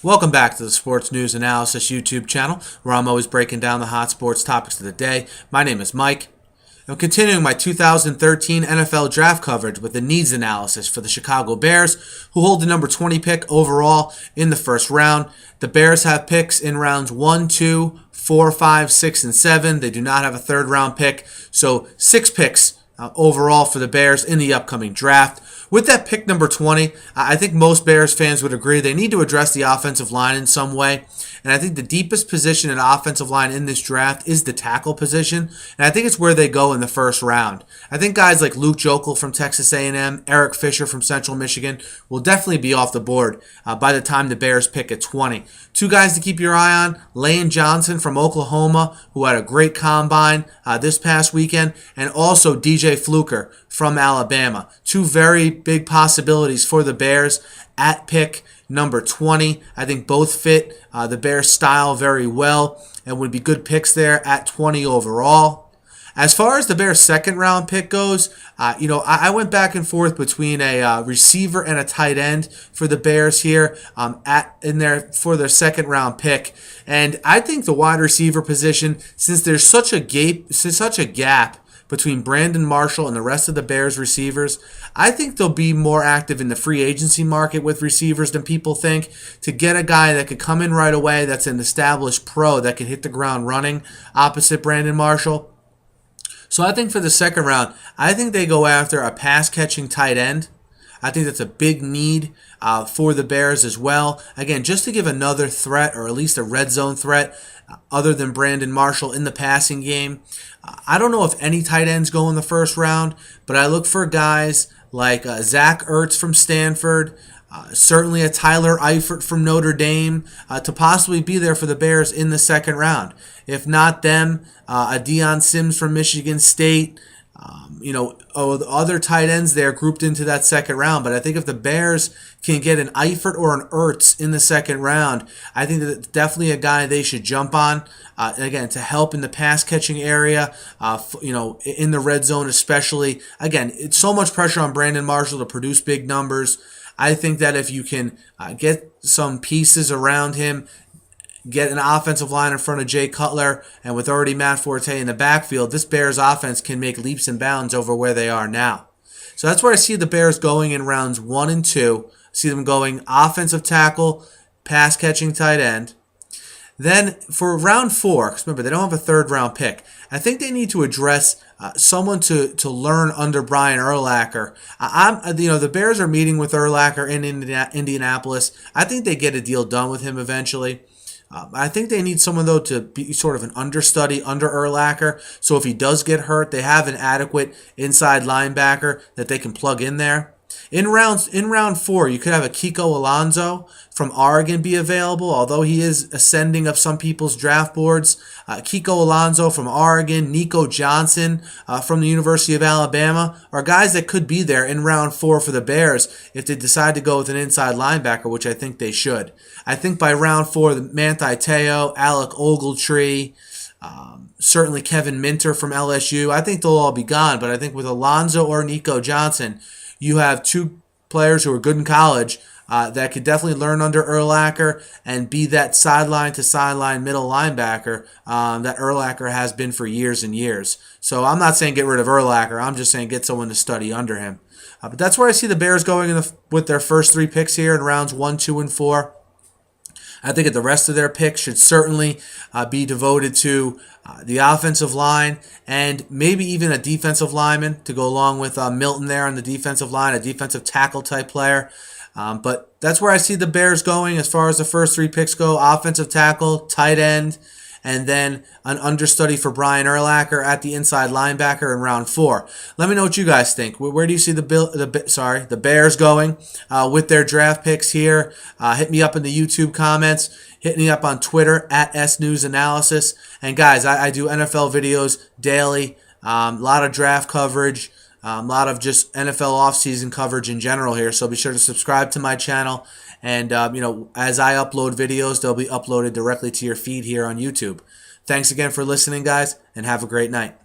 Welcome back to the Sports News Analysis YouTube channel, where I'm always breaking down the hot sports topics of the day. My name is Mike. I'm continuing my 2013 NFL draft coverage with the needs analysis for the Chicago Bears, who hold the number 20 pick overall in the first round. The Bears have picks in rounds 1, 2, 4, 5, 6, and 7. They do not have a third round pick, so 6 picks overall for the Bears in the upcoming draft. With that pick number 20, I think most Bears fans would agree they need to address the offensive line in some way. And I think the deepest position in offensive line in this draft is the tackle position. And I think it's where they go in the first round. I think guys like Luke Joeckel from Texas A&M, Eric Fisher from Central Michigan will definitely be off the board by the time the Bears pick at 20. Two guys to keep your eye on, Lane Johnson from Oklahoma, who had a great combine this past weekend, and also DJ Fluker from Alabama. Two very big possibilities for the Bears at pick number 20. I think both fit the Bears' style very well and would be good picks there at 20 overall. As far as the Bears' second round pick goes, I went back and forth between a receiver and a tight end for the Bears here for their second round pick. And I think the wide receiver position, since there's such a gap between Brandon Marshall and the rest of the Bears receivers, I think they'll be more active in the free agency market with receivers than people think, to get a guy that could come in right away that's an established pro that can hit the ground running opposite Brandon Marshall. So I think for the second round, I think they go after a pass-catching tight end. I think that's a big need for the Bears as well. Again, just to give another threat, or at least a red zone threat, other than Brandon Marshall in the passing game. I don't know if any tight ends go in the first round, but I look for guys like Zach Ertz from Stanford, certainly a Tyler Eifert from Notre Dame, to possibly be there for the Bears in the second round. If not them, a Deion Sims from Michigan State, other tight ends there grouped into that second round. But I think if the Bears can get an Eifert or an Ertz in the second round, I think that it's definitely a guy they should jump on. Again, to help in the pass-catching area, in the red zone especially. Again, it's so much pressure on Brandon Marshall to produce big numbers. I think that if you can get some pieces around him, get an offensive line in front of Jay Cutler, and with already Matt Forte in the backfield, this Bears offense can make leaps and bounds over where they are now. So that's where I see the Bears going in rounds 1 and 2. I see them going offensive tackle, pass-catching tight end. Then for round 4, because remember, they don't have a third round pick, I think they need to address someone to learn under Brian Urlacher. The Bears are meeting with Urlacher in Indianapolis. I think they get a deal done with him eventually. I think they need someone, though, to be sort of an understudy under Urlacher. So if he does get hurt, they have an adequate inside linebacker that they can plug in there. In round 4, you could have a Kiko Alonso from Oregon be available, although he is ascending up some people's draft boards. Kiko Alonso from Oregon, Nico Johnson from the University of Alabama are guys that could be there in round 4 for the Bears if they decide to go with an inside linebacker, which I think they should. I think by round 4, the Manti Te'o, Alec Ogletree, certainly Kevin Minter from LSU, I think they'll all be gone. But I think with Alonso or Nico Johnson, you have two players who are good in college that could definitely learn under Urlacher and be that sideline-to-sideline middle linebacker that Urlacher has been for years and years. So I'm not saying get rid of Urlacher. I'm just saying get someone to study under him. But that's where I see the Bears going with their first 3 picks here in rounds 1, 2, and 4. I think that the rest of their picks should certainly be devoted to the offensive line and maybe even a defensive lineman to go along with Milton there on the defensive line, a defensive tackle type player. But that's where I see the Bears going as far as the first 3 picks go: offensive tackle, tight end, and then an understudy for Brian Urlacher at the inside linebacker in round 4. Let me know what you guys think. Where do you see the Bears going with their draft picks here? Hit me up in the YouTube comments. Hit me up on Twitter at SNewsAnalysis. And guys, I do NFL videos daily. A lot of draft coverage. A lot of just NFL offseason coverage in general here. So be sure to subscribe to my channel. And, as I upload videos, they'll be uploaded directly to your feed here on YouTube. Thanks again for listening, guys, and have a great night.